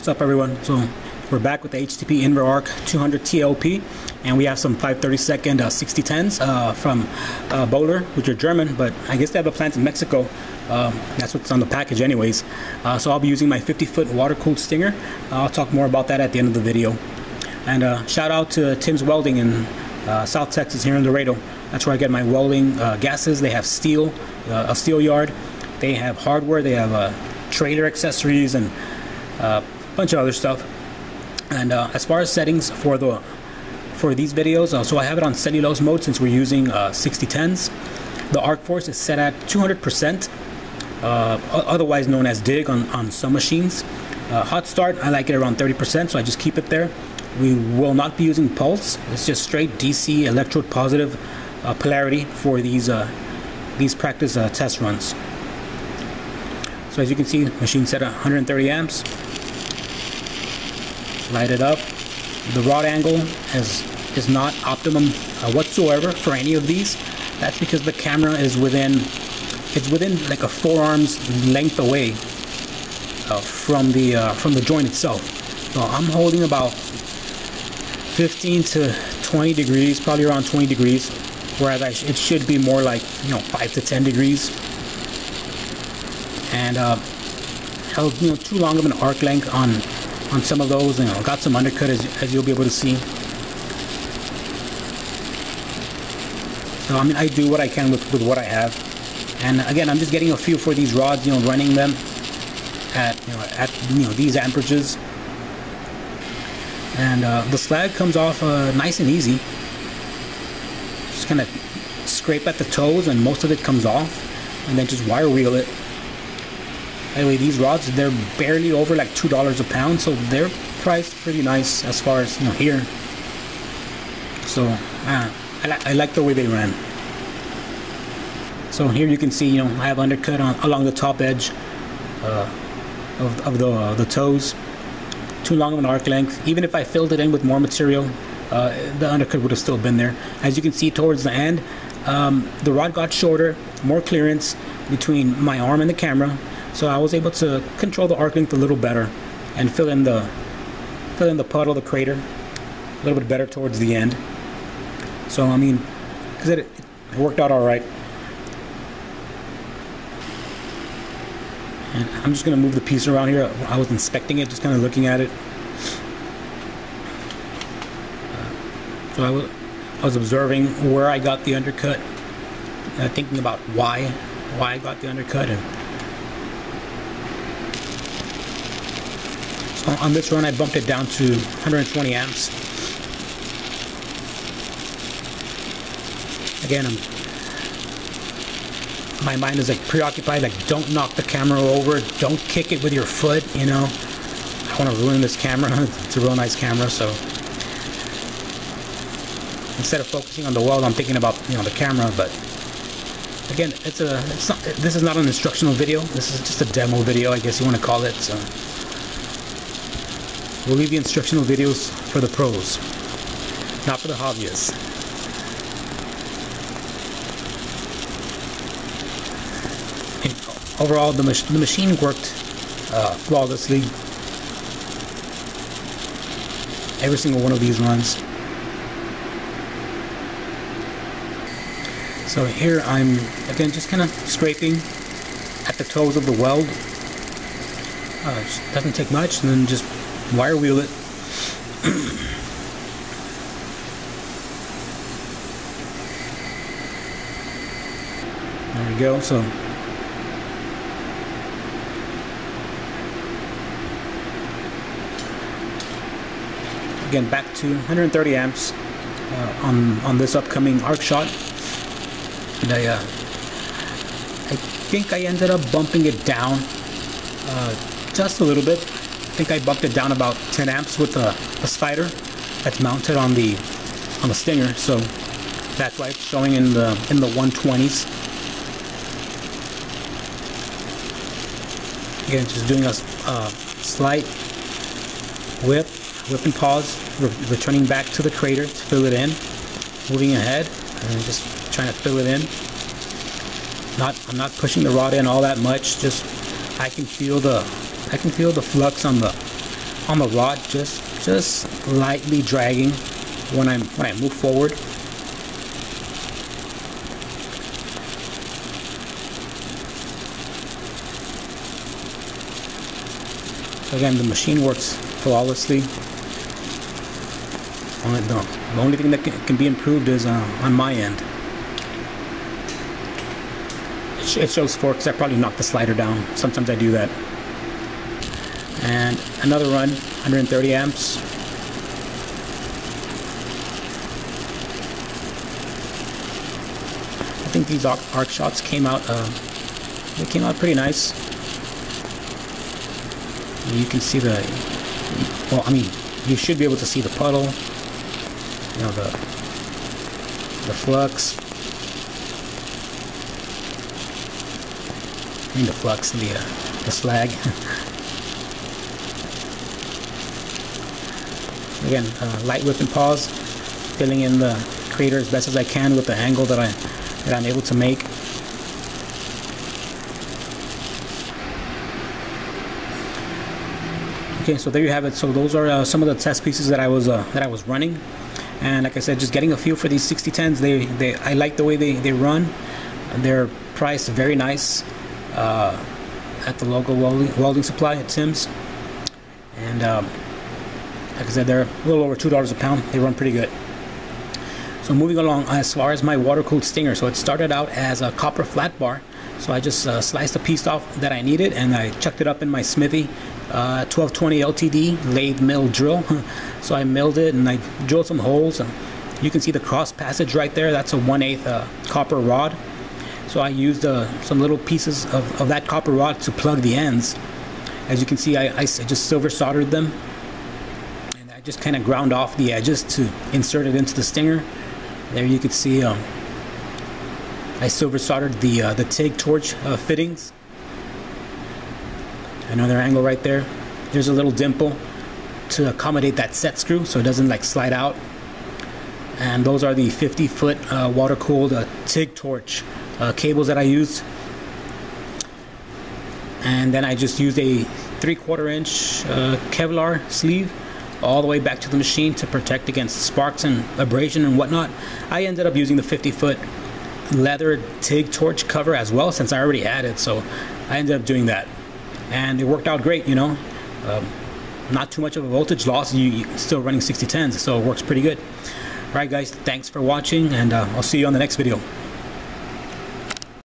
What's up, everyone? So we're back with the HTP Inverarc 200 TLP, and we have some 5/32 6010s from Bowler, which are German, but I guess they have a plant in Mexico. That's what's on the package anyways. So I'll be using my 50-foot water-cooled Stinger. I'll talk more about that at the end of the video. And shout out to Tim's Welding in South Texas here in Laredo. That's where I get my welding gases. They have steel, a steel yard. They have hardware. They have trailer accessories and a bunch of other stuff. And as far as settings for these videos, so I have it on cellulose mode since we're using 6010s. The arc force is set at 200%, otherwise known as dig on some machines. Hot start, I like it around 30%, so I just keep it there. We will not be using pulse. It's just straight DC electrode positive polarity for these practice test runs. So as you can see, machine set at 130 amps. Light it up. The rod angle is not optimum whatsoever for any of these. That's because the camera is within like a forearm's length away from the joint itself. So I'm holding about 15 to 20 degrees, probably around 20 degrees, whereas it should be more like 5 to 10 degrees. And held too long of an arc length on some of those. Got some undercut as you'll be able to see. So I mean, I do what I can with what I have. And again, I'm just getting a feel for these rods, running them at these amperages. And the slag comes off nice and easy. Just kind of scrape at the toes and most of it comes off, and then just wire wheel it. Anyway, these rods, they're barely over like $2 a pound, so they're priced pretty nice as far as here. So I like the way they ran. So here you can see, I have undercut along the top edge of the toes. Too long of an arc length. Even if I filled it in with more material, the undercut would have still been there. As you can see towards the end, the rod got shorter, more clearance between my arm and the camera. So I was able to control the arc length a little better and fill in the puddle, the crater, a little bit better towards the end. So I mean, because it worked out all right. And I'm just gonna move the piece around here. I was inspecting it, just kind of looking at it. So I was observing where I got the undercut, thinking about why I got the undercut. And so on this run, I bumped it down to 120 amps. Again, my mind is like preoccupied, like don't knock the camera over, don't kick it with your foot, I don't want to ruin this camera. It's a real nice camera, so instead of focusing on the weld, I'm thinking about the camera. But again, this is not an instructional video. This is just a demo video, I guess you want to call it. So we'll leave the instructional videos for the pros, not for the hobbyists. Overall, the machine worked flawlessly. Every single one of these runs. So here I'm again just kind of scraping at the toes of the weld. It doesn't take much, and then just wire wheel it. There we go. So again, back to 130 amps on this upcoming arc shot. And I think I ended up bumping it down just a little bit. I think I bumped it down about 10 amps with a spider that's mounted on the Stinger. So that's why it's showing in the 120s. Again, just doing a slight whip and pause, returning back to the crater to fill it in, moving ahead, and just trying to fill it in. I'm not pushing the rod in all that much. Just I can feel the flux on on the rod, just lightly dragging when I move forward. So again, the machine works flawlessly. The only thing that can be improved is on my end. It shows forks. I probably knocked the slider down. Sometimes I do that. And another run, 130 amps. I think these arc shots came out. They came out pretty nice. You can see the. Well, I mean, you should be able to see the puddle. You know, the flux. I mean the flux, the slag. Again, light whip and pause, filling in the crater as best as I can with the angle that I'm able to make. Okay, so there you have it. So those are some of the test pieces that I was running, and like I said, just getting a feel for these 6010s. I like the way they run. They're priced very nice at the local welding supply at Tim's, and like I said, they're a little over $2 a pound. They run pretty good. So moving along, as far as my water-cooled stinger, so it started out as a copper flat bar. So I just sliced a piece off that I needed, and I chucked it up in my Smithy 1220 LTD lathe mill drill. So I milled it and I drilled some holes. And you can see the cross passage right there. That's a 1/8 copper rod. So I used some little pieces of that copper rod to plug the ends. As you can see, I just silver soldered them, and I just kind of ground off the edges to insert it into the stinger. There you can see I silver soldered the TIG torch fittings. Another angle right there. There's a little dimple to accommodate that set screw so it doesn't like slide out. And those are the 50-foot water-cooled TIG torch cables that I used. And then I just used a 3/4 inch Kevlar sleeve all the way back to the machine to protect against sparks and abrasion and whatnot. I ended up using the 50-foot leather TIG torch cover as well, since I already had it, so I ended up doing that, and it worked out great. You know, not too much of a voltage loss. You still running 6010s, so it works pretty good. Alright guys, thanks for watching, and I'll see you on the next video.